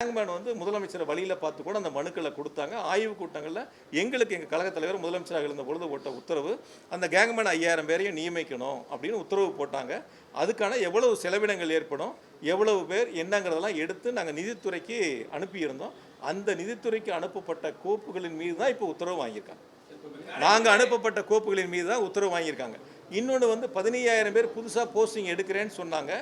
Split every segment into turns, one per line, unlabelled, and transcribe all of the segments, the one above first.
Gangman வந்து முதலமைச்சரை வழியில் பார்த்து கூட அந்த மனுக்களை கொடுத்தாங்க. ஆய்வு கூட்டங்களில் எங்களுக்கு எங்கள் கழகத் தலைவர் முதலமைச்சராக இருந்த பொழுது போட்ட உத்தரவு, அந்த கேங்மேன் 5000 பேரையும் நியமிக்கணும் அப்படின்னு உத்தரவு போட்டாங்க. அதுக்கான எவ்வளவு செலவினங்கள் ஏற்படும், எவ்வளவு பேர் என்னங்கிறதெல்லாம் எடுத்து நாங்கள் நிதித்துறைக்கு அனுப்பியிருந்தோம். அந்த நிதித்துறைக்கு அனுப்பப்பட்ட கோப்புகளின் மீது தான் இப்போ உத்தரவு வாங்கியிருக்காங்க. நாங்கள் அனுப்பப்பட்ட கோப்புகளின் மீது தான் உத்தரவு வாங்கியிருக்காங்க. இன்னொன்று வந்து 15000 பேர் புதுசாக போஸ்டிங் எடுக்கிறேன்னு சொன்னாங்க.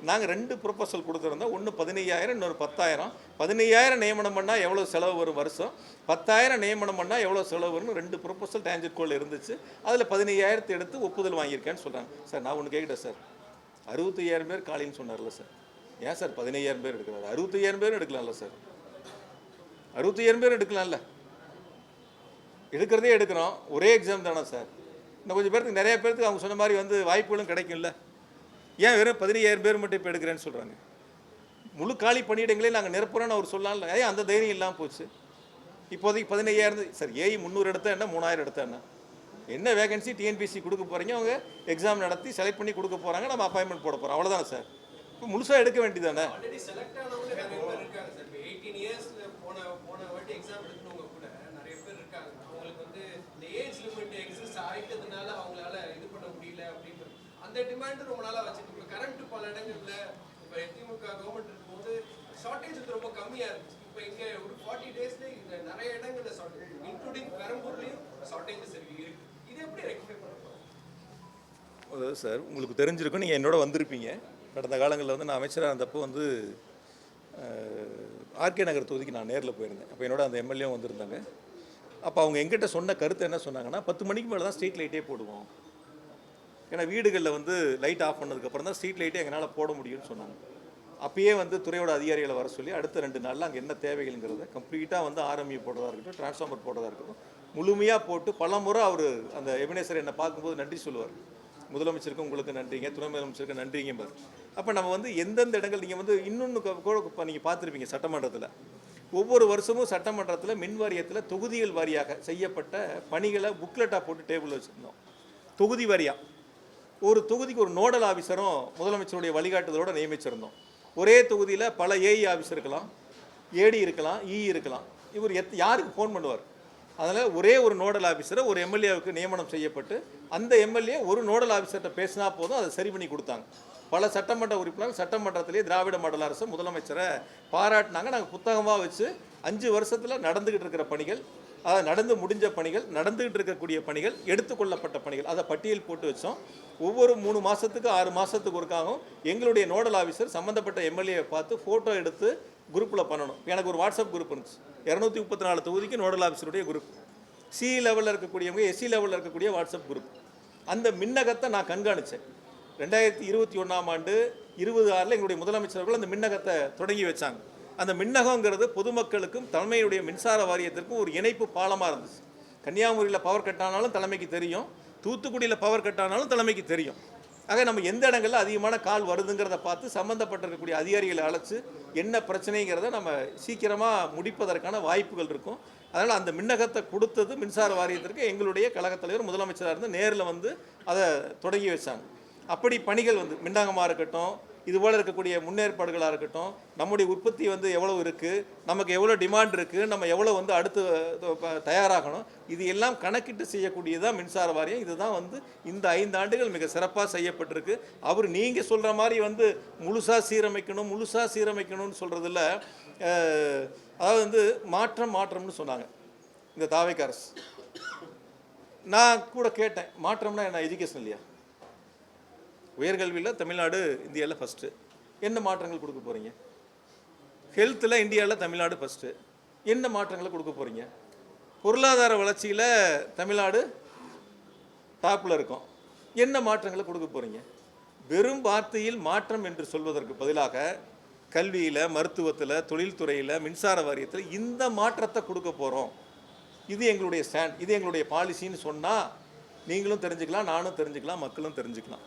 நாங்கள் 2 ப்ரொபோசல் கொடுத்துருந்தோம். ஒன்று 15000, இன்னொரு 10000. 15000 நியமனம் பண்ணால் எவ்வளோ செலவு வரும் வருஷம், 10000 நியமனம் பண்ணால் எவ்வளோ செலவு வரும்னு 2 ப்ரொபோசல் டேஞ்சர்கோல் இருந்துச்சு. அதில் 15000 எடுத்து ஒப்புதல் வாங்கியிருக்கேன்னு சொல்கிறாங்க. சார் நான் ஒன்று கேட்குறேன் சார், 65000 பேர் காலின்னு சொன்னார்ல சார், ஏன் சார் 15000 பேர் எடுக்கிறாரு? 65000 பேர் எடுக்கலாம்ல சார், 65000 பேர் எடுக்கலாம்ல. எடுக்கிறதே எடுக்கிறோம், ஒரே எக்ஸாம் தானே சார். இன்னும் கொஞ்சம் பேருக்கு, நிறைய பேருக்கு அவங்க சொன்ன மாதிரி வந்து வாய்ப்புகளும் கிடைக்கும்ல. ஏன் வெறும் 15000 பேர் மட்டும் இப்போ எடுக்கிறேன்னு சொல்கிறாங்க? முழு காலி பணியிடங்களே நாங்கள் நிரப்புறோன்னு அவர் சொல்லலாம்ல. ஏன் அந்த தைரியம் இல்லாமல் போச்சு? இப்போதைக்கு 15000 சார். ஏஐ 300 எடுத்தால் என்ன, 3000 எடுத்தால் என்ன? என்ன வேகன்சி டிஎன்பிசி கொடுக்க போகிறீங்க, அவங்க எக்ஸாம் நடத்தி செலக்ட் பண்ணி கொடுக்க போகிறாங்க, நம்ம அப்பாயின்மெண்ட் போட போகிறோம், அவ்வளோதானே சார். இப்போ முழுசாக எடுக்க வேண்டியதானே.
அந்த டிமாண்ட் ரொம்ப நாளா வச்சிட்டு கரண்ட் பல இடங்கள்ல இப்ப திமுக கவர்மெண்ட் இருக்கும்போது ஷார்டேஜ் ரொம்ப கம்மியா இருந்துச்சு. இப்ப இங்க ஒரு 40 டேஸ்ல இந்த நிறைய இடங்கள்ல ஷார்டேஜ், இன்க்ளூடிங் பெரம்பூர்லயும் ஷார்டேஜஸ் இருக்கு. இது எப்படி ரெக்டிஃபை பண்ண போறோம்?
சார் உங்களுக்கு தெரிஞ்சிருக்கும், நீங்கள் என்னோட வந்திருப்பீங்க. கடந்த காலங்களில் வந்து நான் அமைச்சராக இருந்தப்போ வந்து ஆர்கே நகர் தொகுதிக்கு நான் நேரில் போயிருந்தேன். அப்போ என்னோட அந்த எம்எல்ஏவும் வந்திருந்தாங்க. அப்போ அவங்க எங்கிட்ட சொன்ன கருத்து என்ன சொன்னாங்கன்னா, 10 மணிக்கு மேலே தான் ஸ்ட்ரீட் லைட்டே போடுவோம். ஏன்னா வீடுகளில் வந்து லைட் ஆஃப் பண்ணதுக்கப்புறம் தான் ஸ்ட்ரீட் லைட்டே எங்களால் போட முடியும்னு சொன்னாங்க. அப்பயே வந்து துறையோட அதிகாரிகளை வர சொல்லி அடுத்த 2 நாளில் அங்கே என்ன தேவைகள்ங்கிறத கம்ப்ளீட்டாக வந்து ஆர்எம்இ போடுறதா இருக்கட்டும், டிரான்ஸ்ஃபார்மர் போடுறதா இருக்கட்டும், முழுமையாக போட்டு பல முறை அவர் அந்த எபினேசர் என்னை பார்க்கும்போது நன்றி சொல்லுவார். முதலமைச்சருக்கு உங்களுக்கு நன்றிங்க, துணை முதலமைச்சருக்கு நன்றிங்க பாரு. அப்போ நம்ம வந்து எந்தெந்த இடங்கள் நீங்கள் வந்து இன்னொன்று கூட நீங்கள் பார்த்துருப்பீங்க, சட்டமன்றத்தில் ஒவ்வொரு வருஷமும் சட்டமன்றத்தில் மின் வாரியத்தில் தொகுதிகள் வாரியாக செய்யப்பட்ட பணிகளை புக்லெட்டாக போட்டு டேபிளில் வச்சுருந்தோம். தொகுதி வாரியாக ஒரு தொகுதிக்கு ஒரு நோடல் ஆஃபீஸரும் முதலமைச்சருடைய வழிகாட்டுதலோடு நியமிச்சிருந்தோம். ஒரே தொகுதியில் பல ஏஇ ஆஃபீஸ் இருக்கலாம், ஏடி இருக்கலாம், இஇ இருக்கலாம். இவர் யாருக்கு ஃபோன் பண்ணுவார்? அதனால் ஒரே ஒரு நோடல் ஆஃபீஸரை ஒரு எம்எல்ஏவுக்கு நியமனம் செய்யப்பட்டு அந்த எம்எல்ஏ ஒரு நோடல் ஆஃபீஸர்கிட்ட பேசினா போதும், அதை சரி பண்ணி கொடுத்தாங்க. பல சட்டமன்ற உறுப்பினர்கள் சட்டமன்றத்திலேயே திராவிட மாடல் அரசு முதலமைச்சரை பாராட்டினாங்க. நாங்கள் புத்தகமாக வச்சு 5 வருஷத்தில் நடந்துக்கிட்டு இருக்கிற பணிகள், அதை நடந்து முடிஞ்ச பணிகள், நடந்துகிட்டு இருக்கக்கூடிய பணிகள், எடுத்துக்கொள்ளப்பட்ட பணிகள், அதை பட்டியல் போட்டு வச்சோம். ஒவ்வொரு 3 மாதத்துக்கு 6 மாதத்துக்கு ஒருக்காகவும் எங்களுடைய நோடல் ஆஃபீஸர் சம்மந்தப்பட்ட எம்எல்ஏவை பார்த்து ஃபோட்டோ எடுத்து குரூப்பில் பண்ணணும். எனக்கு ஒரு வாட்ஸ்அப் குரூப் இருந்துச்சு, 234 தொகுதிக்கு நோடல் ஆஃபீஸருடைய குரூப், சி லெவலில் இருக்கக்கூடியவங்க, எஸ்சி லெவலில் இருக்கக்கூடிய வாட்ஸ்அப் குரூப். அந்த மின்னகத்தை நான் கண்காணித்தேன். 2021ஆம் ஆண்டு 26 எங்களுடைய முதலமைச்சர்கள் அந்த மின்னகத்தை தொடங்கி வச்சாங்க. அந்த மின்னகங்கிறது பொதுமக்களுக்கும் தலைமையுடைய மின்சார வாரியத்திற்கும் ஒரு இணைப்பு பாலமாக இருந்துச்சு. கன்னியாகுமரியில் பவர் கட் ஆனாலும் தலைமைக்கு தெரியும், தூத்துக்குடியில் பவர் கட் ஆனாலும் தலைமைக்கு தெரியும். ஆக நம்ம எந்த இடங்களில் அதிகமான கால் வருதுங்கிறத பார்த்து சம்மந்தப்பட்டிருக்கக்கூடிய அதிகாரிகளை அழைச்சி என்ன பிரச்சனைங்கிறத நம்ம சீக்கிரமாக முடிப்பதற்கான வாய்ப்புகள் இருக்கும். அதனால் அந்த மின்னகத்தை கொடுத்தது மின்சார வாரியத்திற்கு எங்களுடைய கழகத் தலைவர் முதலமைச்சராக இருந்து நேரில் வந்து அதை தொடங்கி வச்சாங்க. அப்படி பணிகள் வந்து மின்னகமாக இருக்கட்டும், இதுபோல் இருக்கக்கூடிய முன்னேற்பாடுகளாக இருக்கட்டும், நம்முடைய உற்பத்தி வந்து எவ்வளோ இருக்குது, நமக்கு எவ்வளோ டிமாண்ட் இருக்குது, நம்ம எவ்வளோ வந்து அடுத்து தயாராகணும், இது எல்லாம் கணக்கிட்டு செய்யக்கூடியதான் மின்சார வாரியம். இதுதான் வந்து இந்த 5 ஆண்டுகள் மிக சிறப்பாக செய்யப்பட்டிருக்கு. அவர் நீங்கள் சொல்கிற மாதிரி வந்து முழுசாக சீரமைக்கணும்னு சொல்கிறதில்ல. அதாவது வந்து மாற்றம்னு சொன்னாங்க இந்த தாவேக்கா அரசு. நான் கூட கேட்டேன், மாற்றம்னா என்ன, எஜுகேஷன் இல்லையா? உயர்கல்வியில் தமிழ்நாடு இந்தியாவில் ஃபஸ்ட்டு, என்ன மாற்றங்கள் கொடுக்க போகிறீங்க? ஹெல்த்தில் இந்தியாவில் தமிழ்நாடு ஃபஸ்ட்டு, என்ன மாற்றங்களை கொடுக்க போகிறீங்க? பொருளாதார வளர்ச்சியில் தமிழ்நாடு டாப்பில் இருக்கும், என்ன மாற்றங்களை கொடுக்க போகிறீங்க? வெறும் வார்த்தையில் மாற்றம் என்று சொல்வதற்கு பதிலாக கல்வியில், மருத்துவத்தில், தொழில்துறையில், மின்சார வாரியத்தில் இந்த மாற்றத்தை கொடுக்க போகிறோம், இது எங்களுடைய ஸ்டாண்ட், இது எங்களுடைய பாலிசின்னு சொன்னால் நீங்களும் தெரிஞ்சுக்கலாம், நானும் தெரிஞ்சுக்கலாம், மக்களும் தெரிஞ்சுக்கலாம்.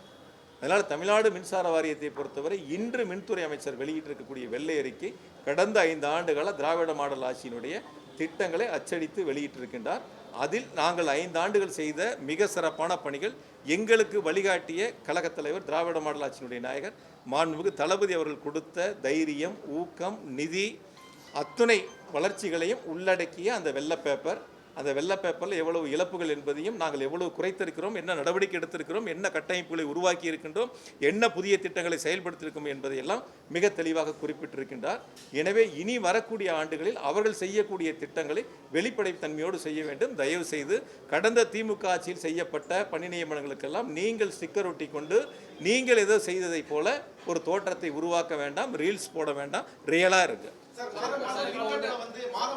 அதனால் தமிழ்நாடு மின்சார வாரியத்தை பொறுத்தவரை இன்று மின்துறை அமைச்சர் வெளியிட்டிருக்கக்கூடிய வெள்ளை அறிக்கை கடந்த 5 ஆண்டுகால திராவிட மாடல் ஆட்சியினுடைய திட்டங்களை அச்சடித்து வெளியிட்டிருக்கின்றார். அதில் நாங்கள் 5 ஆண்டுகள் செய்த மிக சிறப்பான பணிகள், எங்களுக்கு வழிகாட்டிய கழகத் தலைவர் திராவிட மாடல் ஆட்சியினுடைய நாயகர் மாண்புமிகு தளபதி அவர்கள் கொடுத்த தைரியம், ஊக்கம், நிதி, அத்துணை வளர்ச்சிகளையும் உள்ளடக்கிய அந்த வெள்ளை பேப்பர். அந்த வெள்ளை பேப்பரில் எவ்வளவு இழப்புகள் என்பதையும், நாங்கள் எவ்வளவு குறைத்திருக்கிறோம், என்ன நடவடிக்கை எடுத்திருக்கிறோம், என்ன கட்டமைப்புகளை உருவாக்கி இருக்கின்றோம், என்ன புதிய திட்டங்களை செயல்படுத்தியிருக்கோம் என்பதையெல்லாம் மிக தெளிவாக குறிப்பிட்டிருக்கின்றார். எனவே இனி வரக்கூடிய ஆண்டுகளில் அவர்கள் செய்யக்கூடிய திட்டங்களை வெளிப்படைத்தன்மையோடு செய்ய வேண்டும். தயவு செய்து கடந்த திமுக ஆட்சியில் செய்யப்பட்ட பணி நியமனங்களுக்கெல்லாம் நீங்கள் ஸ்டிக்கர் ஒட்டி கொண்டு நீங்கள் ஏதோ செய்ததை போல ஒரு தோற்றத்தை உருவாக்க வேண்டாம், ரீல்ஸ் போட வேண்டாம். ரியலாக இருக்கு.
சார்,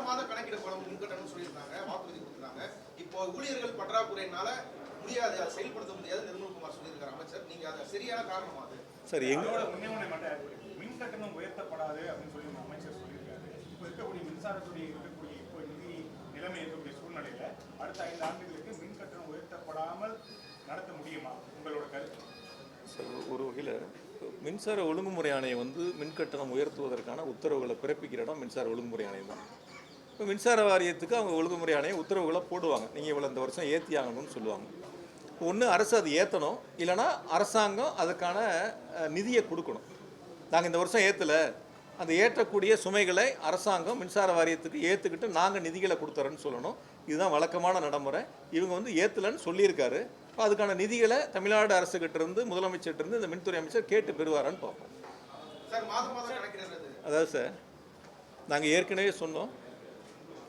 மாதம் கணக்கிடப்படும் முன்கட்டணம் சொல்லியிருந்தாங்க, வாக்குறுதி கொடுத்தாங்க. இப்போ ஊழியர்கள் பற்றாக்குறையினால முடியாது, அதை செயல்படுத்த முடியாது நிர்மல்குமார் சொல்லியிருக்காரு அமைச்சர். நீங்க அதை சரியான காரணமா? அது
சரி, எங்களோட
மின் கட்டணம் உயர்த்தப்படாது அப்படின்னு சொல்லி அமைச்சர் சொல்லியிருக்காரு. இப்போ இருக்கக்கூடிய மின்சாரத்துடைய இருக்கக்கூடிய இப்போ நிதி நிலைமை இருக்கக்கூடிய சூழ்நிலையில அடுத்த 5 ஆண்டுகளுக்கு மின் கட்டணம் உயர்த்தப்படாமல் நடத்த முடியுமா? உங்களோட கருத்து.
ஒரு வகையில் மின்சார ஒழுங்குமுறை ஆணையம் வந்து மின்கட்டணம் உயர்த்துவதற்கான உத்தரவுகளை பிறப்பிக்கிற இடம் மின்சார ஒழுங்குமுறை ஆணையம் தான். இப்போ மின்சார வாரியத்துக்கு அவங்க ஒழுங்குமுறை ஆணையம் உத்தரவுகளை போடுவாங்க. நீங்கள் இவ்வளோ இந்த வருஷம் ஏற்றி ஆகணும்னு சொல்லுவாங்க. ஒன்று அரசு அது ஏற்றணும், இல்லைனா அரசாங்கம் அதுக்கான நிதியை கொடுக்கணும். நாங்கள் இந்த வருஷம் ஏற்றலை, அந்த ஏற்றக்கூடிய சுமைகளை அரசாங்கம் மின்சார வாரியத்துக்கு ஏற்றுக்கிட்டு நாங்கள் நிதிகளை கொடுத்துறோன்னு சொல்லணும். இதுதான் வழக்கமான நடைமுறை. இவங்க வந்து ஏற்றலைன்னு சொல்லியிருக்காரு. இப்போ அதுக்கான நிதிகளை தமிழ்நாடு அரசுகிட்டிருந்து, முதலமைச்சர்கிட்டருந்து இந்த மின்துறை அமைச்சர் கேட்டு பெறுவாரான்னு பார்ப்போம். அதாவது சார், நாங்கள் ஏற்கனவே சொன்னோம்,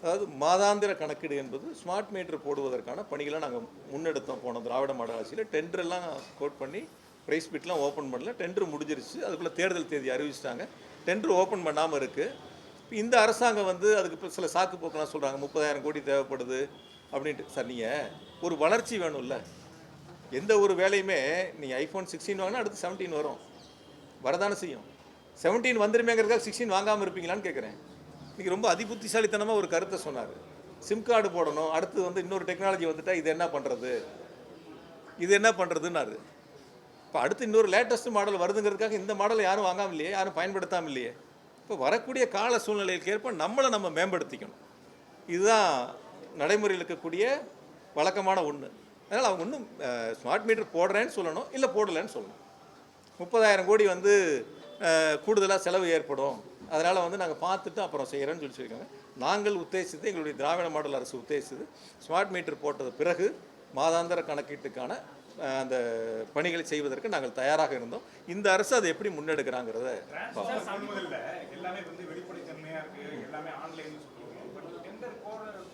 அதாவது மாதாந்திர கணக்கீடு என்பது ஸ்மார்ட் மீட்டர் போடுவதற்கான பணிகளை நாங்கள் முன்னெடுத்தோம். போனோம் திராவிட மாடல் ஆட்சியில் டெண்டரெல்லாம் கோட் பண்ணி ப்ரைஸ் பிட்லாம் ஓப்பன் பண்ணல. டெண்டர் முடிஞ்சிருச்சு, அதுக்குள்ளே தேர்தல் தேதி அறிவிச்சிட்டாங்க. டெண்டர் ஓப்பன் பண்ணாமல் இருக்குது. இப்போ இந்த அரசாங்கம் வந்து அதுக்கு இப்போ சில சாக்கு போக்கெல்லாம் சொல்கிறாங்க, 30,000 கோடி தேவைப்படுது அப்படின்ட்டு. சார், நீங்கள் ஒரு வளர்ச்சி வேணும்ல. எந்த ஒரு வேலையுமே நீங்கள் ஐஃபோன் 16 வாங்கினா அடுத்து 17 வரும், வரதானே செய்யும். 17 வந்துருமேங்கிறதுக்காக 16 வாங்காமல் இருப்பீங்களான்னு கேட்குறேன். இன்றைக்கி ரொம்ப அதிபுத்திசாலித்தனமாக ஒரு கருத்தை சொன்னார். சிம் கார்டு போடணும், அடுத்து வந்து இன்னொரு டெக்னாலஜி வந்துட்டால் இது என்ன பண்ணுறது, இது என்ன பண்ணுறதுன்னாரு. இப்போ அடுத்து இன்னொரு லேட்டஸ்ட் மாடல் வருதுங்கிறதுக்காக இந்த மாடலை யாரும் வாங்காமல் இல்லையே, யாரும் பயன்படுத்தாமல் இல்லையே. இப்போ வரக்கூடிய கால சூழ்நிலைக்கு ஏற்ப நம்மளை நம்ம மேம்படுத்திக்கணும். இதுதான் நடைமுறையில் இருக்கக்கூடிய வழக்கமான ஒன்று. அதனால் அவங்க ஒன்றும் ஸ்மார்ட் மீட்டர் போடுறேன்னு சொல்லணும், இல்லை போடலைன்னு சொல்லணும். 30,000 கோடி வந்து கூடுதலாக செலவு ஏற்படும், அதனால் வந்து நாங்கள் பார்த்துட்டு அப்புறம் செய்கிறேன்னு சொல்லியிருக்காங்க. நாங்கள் உத்தேசித்து, எங்களுடைய திராவிட மாடல் அரசு உத்தேசித்து ஸ்மார்ட் மீட்டர் போட்டது பிறகு மாதாந்திர கணக்கீட்டுக்கான அந்த பணிகளை செய்வதற்கு நாங்கள் தயாராக இருந்தோம். இந்த அரசு அதை எப்படி முன்னெடுக்கிறாங்கிறத எல்லாமே வந்து வெளிப்படைத்தன்மையாக இருக்குது, எல்லாமே ஆன்லைன் சொல்லுவோம். பட் டெண்டர்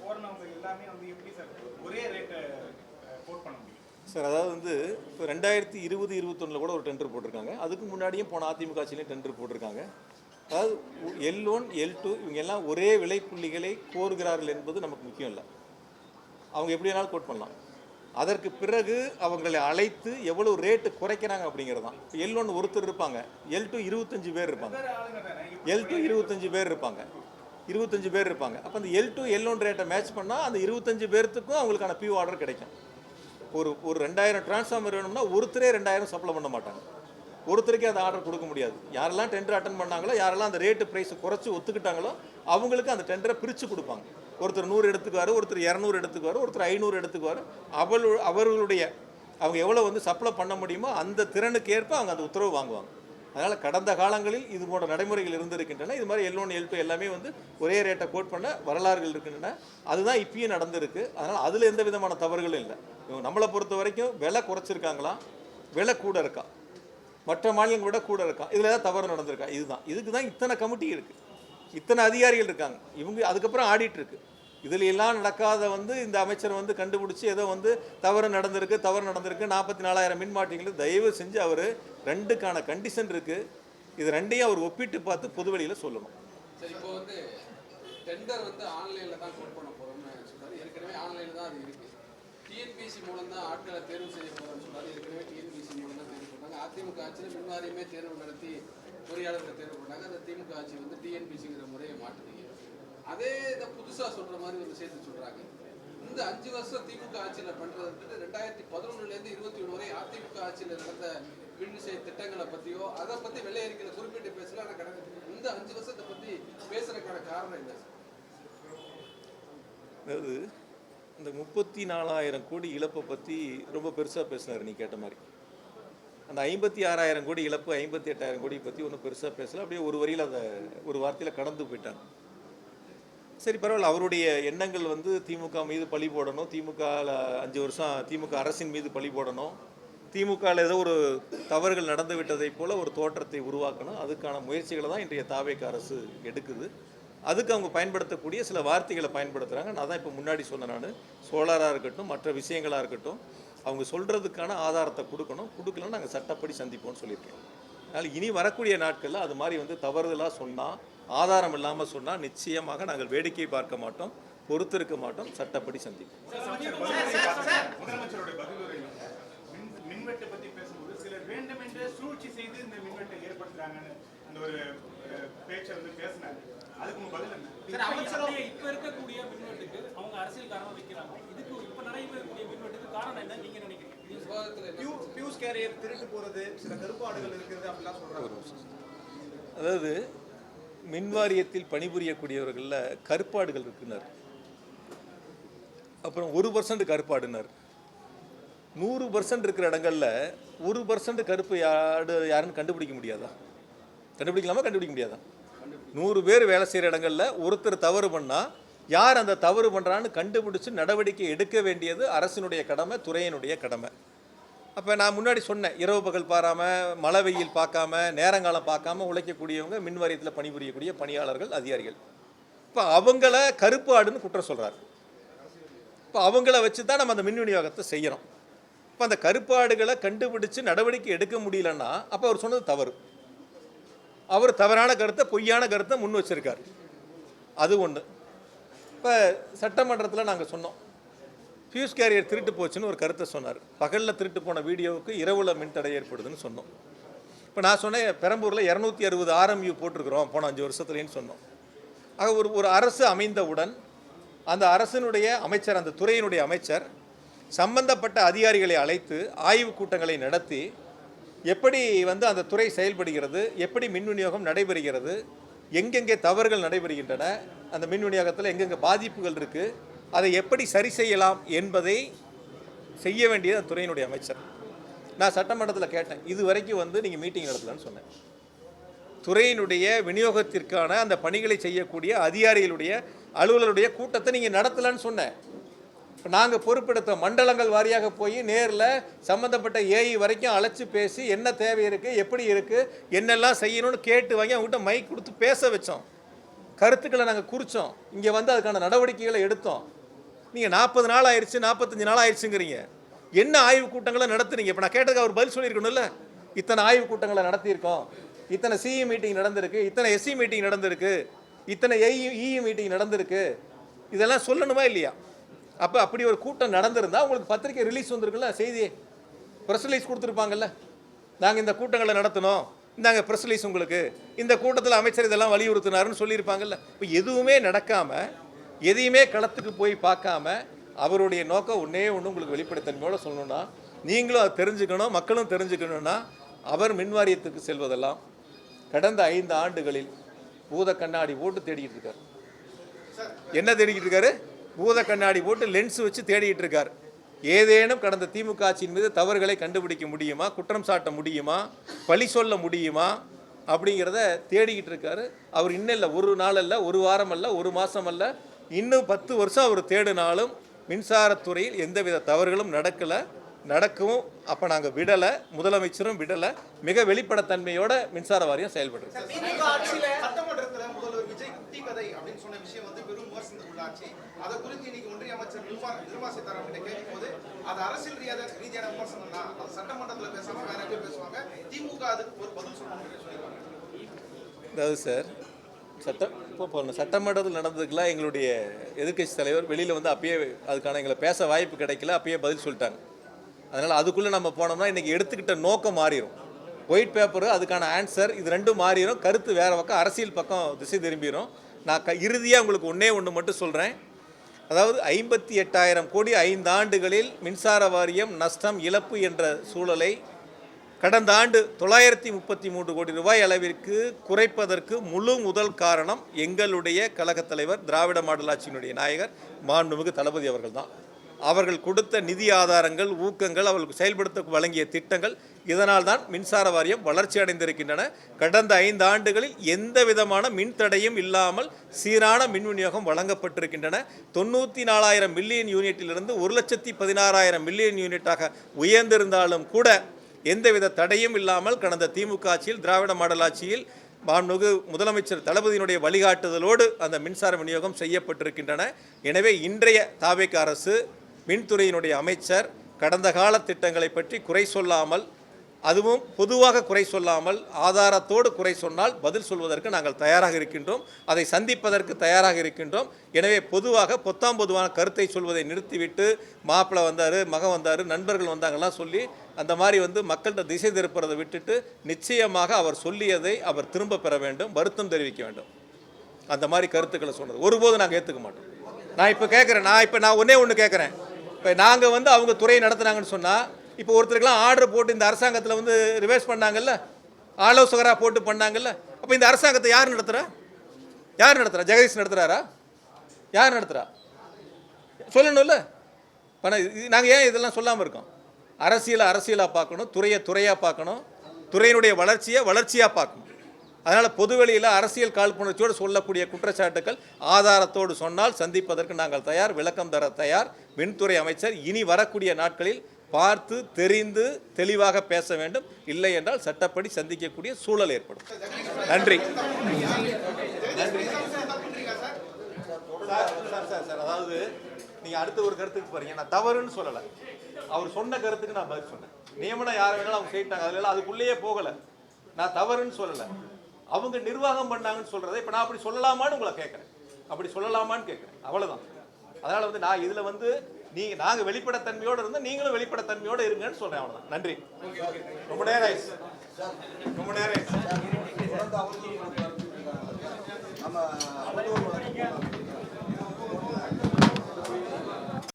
போறவங்க எல்லாமே வந்து எப்படி சார் ஒரே ரேட்டை கோட் பண்ண முடியும்? சார், அதாவது வந்து இப்போ 2020-21 கூட ஒரு டெண்டர் போட்டிருக்காங்க. அதுக்கு முன்னாடியும் போன அதிமுக ஆட்சியிலையும் டெண்டர் போட்டிருக்காங்க. அதாவது L1, L2 இவங்க எல்லாம் ஒரே விலைப்புள்ளிகளை கோருகிறார்கள் என்பது நமக்கு முக்கியம் இல்லை. அவங்க எப்படி வேணாலும் கோட் பண்ணலாம். அதற்கு பிறகு அவங்களை அழைத்து எவ்வளோ ரேட்டு குறைக்கிறாங்க அப்படிங்கிறது தான். இப்போ L1 ஒருத்தர் இருப்பாங்க, L2 25 பேர் இருப்பாங்க, L2 25 பேர் இருப்பாங்க, 25 பேர் இருப்பாங்க. அப்போ அந்த L2 L1 ரேட்டை மேட்ச் பண்ணால் அந்த 25 பேர்த்துக்கும் அவங்களுக்கான பியூ ஆர்டர் கிடைக்கும். ஒரு 2000 டிரான்ஸ்ஃபார்மர் வேணும்னா ஒருத்தரே 2000 சப்ளை பண்ண மாட்டாங்க, ஒருத்தருக்கே அந்த ஆர்டர் கொடுக்க முடியாது. யாரெல்லாம் டெண்டர் அட்டன் பண்ணாங்களோ, யாரெல்லாம் அந்த ரேட்டு ப்ரைஸை குறைச்சி ஒத்துக்கிட்டாங்களோ அவங்களுக்கு அந்த டெண்டரை பிரித்து கொடுப்பாங்க. ஒருத்தர் 100 எடுத்துக்குவார், ஒருத்தர் 200 எடுத்துக்குவார், ஒருத்தர் 500 எடுத்துக்குவார். அவர்களுடைய அவங்க எவ்வளோ வந்து சப்ளை பண்ண முடியுமோ அந்த திறனுக்கு ஏற்ப அவங்க அந்த உத்தரவு வாங்குவாங்க. அதனால் கடந்த காலங்களில் இது போன்ற நடைமுறைகள் இருந்திருக்கின்றன. இது மாதிரி L1, L2 எல்லாமே வந்து ஒரே ரேட்டை கோட் பண்ண வரலாறுகள் இருக்கின்றன. அதுதான் இப்பயும் நடந்திருக்கு. அதனால் அதில் எந்த விதமான தவறுகளும் இல்லை. நம்மளை பொறுத்த வரைக்கும் விலை குறைச்சிருக்காங்களா, விலை கூட இருக்கா, மற்ற மாநிலங்களை விட கூட இருக்கா, இதில் ஏதாவது தவறு நடந்திருக்கா, இதுதான். இதுக்கு தான் இத்தனை கமிட்டி இருக்குது, இத்தனை அதிகாரிகள் இருக்காங்க. இவங்க அதுக்கப்புறம் ஆடிட் இருக்குது. இதில் எல்லாம் நடக்காத வந்து இந்த அமைச்சர் வந்து கண்டுபிடிச்சி ஏதோ வந்து தவறு நடந்திருக்கு 44,000 மின்மாற்றிகள். தயவு செஞ்சு அவர் 2க்கான கண்டிஷன் இருக்குது, இது 2ஐயும் அவர் ஒப்பிட்டு பார்த்து பொதுவெளியில் சொல்லணும்.
சரி, இப்போ வந்து டெண்டர் வந்து ஆன்லைனில் தான் கோட் பண்ண போகிறோம்னு சொல்கிறாரு. ஏற்கனவே ஆன்லைனில் தான் அது இருக்குது. டிஎன்பிசி மூலம் தான் ஆட்களை தேர்வு செய்ய போகிறோம்னு சொல்கிறாரு. ஏற்கனவே டிஎன்பிசி மூலம் தான் தேர்வு பண்ணாங்க. அதிமுக ஆட்சியில் மின்வாரியமே தேர்வு நடத்தி பொறியாளர்களை தேர்வு பண்ணாங்க. அந்த திமுக ஆட்சி வந்து டிஎன்பிசிங்கிற முறையை மாற்றுறீங்க. அதே இதை புதுசாக சொல்கிற மாதிரி ஒரு விஷயத்தை சொல்கிறாங்க. இந்த 5 வருஷம் திமுக ஆட்சியில் பண்ணுறதுக்கு 2011 21 வரை அதிமுக ஆட்சியில் நடந்த மின்விசை திட்டங்களை பற்றியோ அதை பற்றி வெள்ளை அறிக்கையில் குறிப்பிட்டு பேசல. ஆனால் இந்த 5 வருஷத்தை பற்றி பேசுறதுக்கான காரணம் என்ன?
அதாவது இந்த 34,000 கோடி இழப்பை பற்றி ரொம்ப பெருசாக பேசினார் நீ கேட்ட மாதிரி. அந்த 56,000 கோடி இழப்பு, 58,000 கோடி பற்றி ஒன்றும் பெருசாக பேசலை. அப்படியே ஒரு வரியில் அதை ஒரு வார்த்தையில் கடந்து போயிட்டாங்க. சரி பரவாயில்ல, அவருடைய எண்ணங்கள் வந்து திமுக மீது பழி போடணும், திமுக 5 வருஷம் திமுக அரசின் மீது பழி போடணும், திமுகவில் ஏதோ ஒரு தவறுகள் நடந்து விட்டதைப் போல ஒரு தோற்றத்தை உருவாக்கணும். அதுக்கான முயற்சிகளை தான் இன்றைய தாவேக அரசு எடுக்குது. அதுக்கு அவங்க பயன்படுத்தக்கூடிய சில வார்த்தைகளை பயன்படுத்துகிறாங்க. நான் தான் இப்போ முன்னாடி சொன்னேன், நான் சோலாராக இருக்கட்டும், மற்ற விஷயங்களாக இருக்கட்டும், அவங்க சொல்கிறதுக்கான ஆதாரத்தை கொடுக்கலன்னா நாங்கள் சட்டப்படி சந்திப்போம்னு சொல்லியிருக்கேன். அதனால் இனி வரக்கூடிய நாட்களில் அது மாதிரி வந்து தவறுதலாக சொன்னால், ஆதாரம் இல்லாமல் சொன்னால் நிச்சயமாக நாங்கள் வேடிக்கை பார்க்க மாட்டோம், பொறுத்திருக்க மாட்டோம், சட்டப்படி சந்திப்போம்.
முதலமைச்சருடைய பதிலுரையில் மின்வெட்டை பற்றி பேசும்போது சிலர் வேண்டுமென்றே சூழ்ச்சி செய்து இந்த மின்வெட்டை ஏற்படுத்துறாங்கன்னு அந்த ஒரு பேச்சை வந்து பேசினாங்க. அதுக்கு உங்க பதில் என்ன?
இப்ப இருக்கக்கூடிய மின்வெட்டுக்கு அவங்க அரசியல் காரணம் வைக்கிறாங்க. இதுக்கு இப்ப நடைபெறக்கூடிய மின்வெட்டுக்கு காரணம் என்ன நீங்க நினைக்கிறீங்க?
பியூஸ் கேரியர் திருட்டு போறது, சில கருப்பாடுகள் இருக்கிறது அப்படிலாம் சொல்றாங்க.
அதாவது மின்வாரியத்தில் பணிபுரியக்கூடியவர்களில் கருப்பாடுகள் இருக்குனர், அப்புறம் 1% கருப்பாடுனர், 100% இருக்கிற இடங்களில் 1% கருப்பு யாருன்னு கண்டுபிடிக்க முடியாதா? கண்டுபிடிக்கலாமா? கண்டுபிடிக்க முடியாதா? 100 பேர் வேலை செய்கிற இடங்களில் ஒருத்தர் தவறு பண்ணால் யார் அந்த தவறு பண்ணுறான்னு கண்டுபிடிச்சி நடவடிக்கை எடுக்க வேண்டியது அரசினுடைய கடமை, துறையினுடைய கடமை. அப்போ நான் முன்னாடி சொன்னேன், இரவு பகல் பாராமல், மழை வெயில் பார்க்காம, நேரங்காலம் பார்க்காம உழைக்கக்கூடியவங்க மின் வாரியத்தில் பணிபுரியக்கூடிய பணியாளர்கள், அதிகாரிகள். இப்போ அவங்கள கருப்பு ஆடுன்னு குற்றம் சொல்கிறார். இப்போ அவங்கள வச்சு தான் நம்ம அந்த மின் விநியோகத்தை செய்கிறோம். இப்போ அந்த கருப்பாடுகளை கண்டுபிடிச்சு நடவடிக்கை எடுக்க முடியலன்னா அப்போ அவர் சொன்னது தவறு. அவர் தவறான கருத்தை, பொய்யான கருத்தை முன் வச்சிருக்கார். அது ஒன்று. இப்போ சட்டமன்றத்தில் நாங்கள் சொன்னோம், ஃபியூஸ் கேரியர் திருட்டு போச்சுன்னு ஒரு கருத்தை சொன்னார். பகலில் திருட்டு போன வீடியோவுக்கு இரவுல மின்தடை ஏற்படுதுன்னு சொன்னோம். இப்போ நான் சொன்னேன், பெரம்பூரில் 260 RMU போட்டிருக்கிறோம் போன 5 வருஷத்துலேன்னு சொன்னோம். ஆக ஒரு அரசு அமைந்தவுடன் அந்த அரசினுடைய அமைச்சர், அந்த துறையினுடைய அமைச்சர் சம்பந்தப்பட்ட அதிகாரிகளை அழைத்து ஆய்வு கூட்டங்களை நடத்தி எப்படி வந்து அந்த துறை செயல்படுகிறது, எப்படி மின் விநியோகம் நடைபெறுகிறது, எங்கெங்கே தவறுகள் நடைபெறுகின்றன, அந்த மின் விநியோகத்தில் எங்கெங்கே பாதிப்புகள் இருக்குது, அதை எப்படி சரி செய்யலாம் என்பதை செய்ய வேண்டியது அந்த துறையினுடைய அமைச்சர். நான் சட்டமன்றத்தில் கேட்டேன், இது வரைக்கும் வந்து நீங்கள் மீட்டிங் நடத்தலன்னு சொன்னேன். துறையினுடைய விநியோகத்திற்கான அந்த பணிகளை செய்யக்கூடிய அதிகாரிகளுடைய அலுவலருடைய கூட்டத்தை நீங்கள் நடத்தலன்னு சொன்னேன். இப்போ நாங்கள் பொறுப்பெடுத்த மண்டலங்கள் வாரியாக போய் நேரில் சம்மந்தப்பட்ட ஏஇ வரைக்கும் அழைச்சி பேசி என்ன தேவை இருக்குது, எப்படி இருக்குது, என்னெல்லாம் செய்யணும்னு கேட்டு வாங்கி அவங்ககிட்ட மைக் கொடுத்து பேச வச்சோம். கருத்துக்களை நாங்கள் குறித்தோம். இங்கே வந்து அதுக்கான நடவடிக்கைகளை எடுத்தோம். நீங்கள் 40 நாள் ஆயிடுச்சு, 45 நாள் ஆயிடுச்சுங்கிறீங்க. என்ன ஆய்வு கூட்டங்களை நடத்துறீங்க? இப்போ நான் கேட்டதுக்கு அவர் பதில் சொல்லியிருக்கணும்ல. இத்தனை ஆய்வு கூட்டங்களை நடத்தியிருக்கோம், இத்தனை சிஇ மீட்டிங் நடந்திருக்கு, இத்தனை எஸ்சி மீட்டிங் நடந்திருக்கு, இத்தனை இஇ மீட்டிங் நடந்திருக்கு, இதெல்லாம் சொல்லணுமா இல்லையா? அப்போ அப்படி ஒரு கூட்டம் நடந்திருந்தால் உங்களுக்கு பத்திரிக்கை ரிலீஸ் வந்திருக்குல்ல, செய்தி ப்ரெஸ் ரிலீஸ் கொடுத்துருப்பாங்கல்ல. நாங்கள் இந்த கூட்டங்களை நடத்தினோம், இந்தாங்க ப்ரெஸ் ரிலீஸ் உங்களுக்கு, இந்த கூட்டத்தில் அமைச்சர் இதெல்லாம் வலியுறுத்தினாருன்னு சொல்லியிருப்பாங்கல்ல. இப்போ எதுவுமே நடக்காமல், எதையுமே களத்துக்கு போய் பார்க்காம, அவருடைய நோக்கம் ஒன்றே ஒன்று உங்களுக்கு வெளிப்படைத்தன்மையோடு சொல்லணும்னா, நீங்களும் அதை தெரிஞ்சுக்கணும், மக்களும் தெரிஞ்சுக்கணுன்னா, அவர் மின்வாரியத்துக்கு செல்வதெல்லாம் கடந்த 5 ஆண்டுகளில் பூத கண்ணாடி போட்டு தேடிக்கிட்டு இருக்கார். என்ன தேடிக்கிட்டு இருக்காரு? பூத கண்ணாடி போட்டு லென்ஸ் வச்சு தேடிக்கிட்டு இருக்கார். ஏதேனும் கடந்த திமுக ஆட்சியின் மீது தவறுகளை கண்டுபிடிக்க முடியுமா, குற்றம் சாட்ட முடியுமா, பழி சொல்ல முடியுமா அப்படிங்கிறத தேடிக்கிட்டு இருக்காரு. அவர் இன்னும் இல்லை, ஒரு நாள் அல்ல, ஒரு வாரம் அல்ல, ஒரு மாதம் அல்ல, இன்னும் 10 வருஷம் அவர் தேடினாலும் மின்சாரத்துறையில் எந்தவித தவறுகளும் நடக்கவும் அப்போ நாங்கள் விடலை, முதலமைச்சரும் விடலை. மிக வெளிப்படைத்தன்மையோட மின்சார வாரியம் செயல்படுறது.
சட்டமன்றத்தில் முதல்வர் விஜய் குட்டி கதை அப்படின்னு சொன்ன விஷயம் வந்து பெரும் விமர்சனத்துக்கு உள்ளாச்சு. அதை குறித்து இன்னைக்கு ஒன்றிய அமைச்சர் நிர்மலா சீதாராமன் கிட்ட கேட்கும்போது அது அரசியல் ரீதியான விமர்சனம் தான், அது சட்டமன்றத்தில் பேசாம வேற எப்படி பேசுவாங்க, திமுக அதுக்கு ஒரு பதில் சொல்லணும்னு சொல்லியிருக்காங்க.
அதாவது சார், இப்போ சட்டமன்றத்தில் நடந்ததுக்கெல்லாம் எங்களுடைய எதிர்க்கட்சி தலைவர் வெளியில் வந்து அப்பயே அதுக்கான எங்களை பேச வாய்ப்பு கிடைக்கல, அப்பயே பதில் சொல்லிட்டாங்க. அதனால் அதுக்குள்ளே நம்ம போனோம்னா இன்றைக்கி எடுத்துக்கிட்ட நோக்கம் மாறிடும். ஒயிட் பேப்பரு அதுக்கான ஆன்சர் இது ரெண்டும் மாறிடும், கருத்து வேறு பக்கம், அரசியல் பக்கம் திசை திரும்பிடும். நான் இறுதியாக உங்களுக்கு ஒன்று மட்டும் சொல்கிறேன். அதாவது 58,000 கோடி 5 ஆண்டுகளில் மின்சார வாரியம் நஷ்டம், இழப்பு என்ற சூழலை கடந்த ஆண்டு 933 கோடி ரூபாய் அளவிற்கு குறைப்பதற்கு முழு முதல் காரணம் எங்களுடைய கழகத் தலைவர், திராவிட மாடல் ஆட்சியினுடைய நாயகர் மாண்புமிகு தளபதி அவர்கள் தான். அவர்கள் கொடுத்த நிதி ஆதாரங்கள், ஊக்கங்கள், அவர்களுக்கு செயல்படுத்த வழங்கிய திட்டங்கள், இதனால் தான் மின்சார வாரியம் வளர்ச்சி அடைந்திருக்கின்றன. கடந்த 5 ஆண்டுகளில் எந்த விதமான மின்தடையும் இல்லாமல் சீரான மின் விநியோகம் வழங்கப்பட்டிருக்கின்றன. 94,000 மில்லியன் யூனிட்டிலிருந்து 1,16,000 மில்லியன் யூனிட்டாக உயர்ந்திருந்தாலும் கூட எந்தவித தடையும் இல்லாமல் கடந்த திமுக ஆட்சியில், திராவிட மாடல் ஆட்சியில் மாண்புமிகு முதலமைச்சர் தளபதியினுடைய வழிகாட்டுதலோடு அந்த மின்சார விநியோகம் செய்யப்பட்டிருக்கின்றன. எனவே இன்றைய தாவேக அரசு, மின்துறையினுடைய அமைச்சர் கடந்த கால திட்டங்களை பற்றி குறை சொல்லாமல், அதுவும் பொதுவாக குறை சொல்லாமல் ஆதாரத்தோடு குறை சொன்னால் பதில் சொல்வதற்கு நாங்கள் தயாராக இருக்கின்றோம். அதை சந்திப்பதற்கு தயாராக இருக்கின்றோம். எனவே பொதுவாக பொதுவான கருத்தை சொல்வதை நிறுத்திவிட்டு மாப்பிள்ளை வந்தார், மகன் வந்தார், நண்பர்கள் வந்தாங்கலாம் சொல்லி அந்த மாதிரி மக்கள்கிட்ட திசை திருப்புறதை விட்டுட்டு நிச்சயமாக அவர் சொல்லியதை அவர் திரும்ப பெற வேண்டும், வருத்தம் தெரிவிக்க வேண்டும். அந்த மாதிரி கருத்துக்களை சொன்னது ஒருபோதும் நாங்கள் ஏற்றுக்க மாட்டோம். நான் இப்போ கேட்குறேன், நான் ஒன்றே ஒன்று கேட்குறேன். இப்போ நாங்கள் அவங்க துறையை நடத்துனாங்கன்னு சொன்னால், இப்போ ஒருத்தருக்கெல்லாம் ஆர்டர் போட்டு இந்த அரசாங்கத்தில் ரிவைஸ் பண்ணாங்கல்ல, ஆலோசகராக போட்டு பண்ணாங்கல்ல, அப்போ இந்த அரசாங்கத்தை யார் நடத்துகிறா? ஜெகதீஷ் நடத்துகிறாரா? யார் நடத்துகிறா? சொல்லணும்ல. நாங்கள் ஏன் இதெல்லாம் சொல்லாமல் இருக்கோம்? அரசியலாக பார்க்கணும், துறையாக பார்க்கணும், துறையினுடைய வளர்ச்சியாக பார்க்கணும். அதனால் பொதுவெளியில் அரசியல் காழ்ப்புணர்ச்சியோடு சொல்லக்கூடிய குற்றச்சாட்டுக்கள் ஆதாரத்தோடு சொன்னால் சந்திப்பதற்கு நாங்கள் தயார், விளக்கம் தர தயார். மின்துறை அமைச்சர் இனி வரக்கூடிய நாட்களில் பார்த்து தெரிந்து தெளிவாக பேச வேண்டும். இல்லை என்றால் சட்டப்படி சந்திக்கக்கூடிய சூழல் ஏற்படும். நன்றி. சார், அதாவது நீங்கள் அடுத்த ஒரு கருத்துக்கு பாருங்க. நான் தவறுன்னு சொல்லலை, அவர் சொன்ன கருத்துக்கு நான் பதில் சொன்னேன். நியமனம் யாரை வேணாலும் அவங்க செய்யிட்டாங்க, அதெல்லாம் அதுக்குள்ளேயே போகலை. நான் தவறுன்னு சொல்லலை, அவங்க நிர்வாகம் பண்ணாங்கன்னு சொல்கிறத இப்போ நான் அப்படி சொல்லலாமான்னு உங்களை கேட்குறேன். அப்படி சொல்லலாமான்னு கேட்குறேன், அவ்வளோதான். அதனால் நான் இதில் நாங்கள் வெளிப்படைத்தன்மையோடு இருந்தால் நீங்களும் வெளிப்படைத்தன்மையோடு இருங்கன்னு சொல்கிறேன், அவ்வளோதான். நன்றி. ரொம்ப நேரம் ஆயிடுச்சு. நம்ம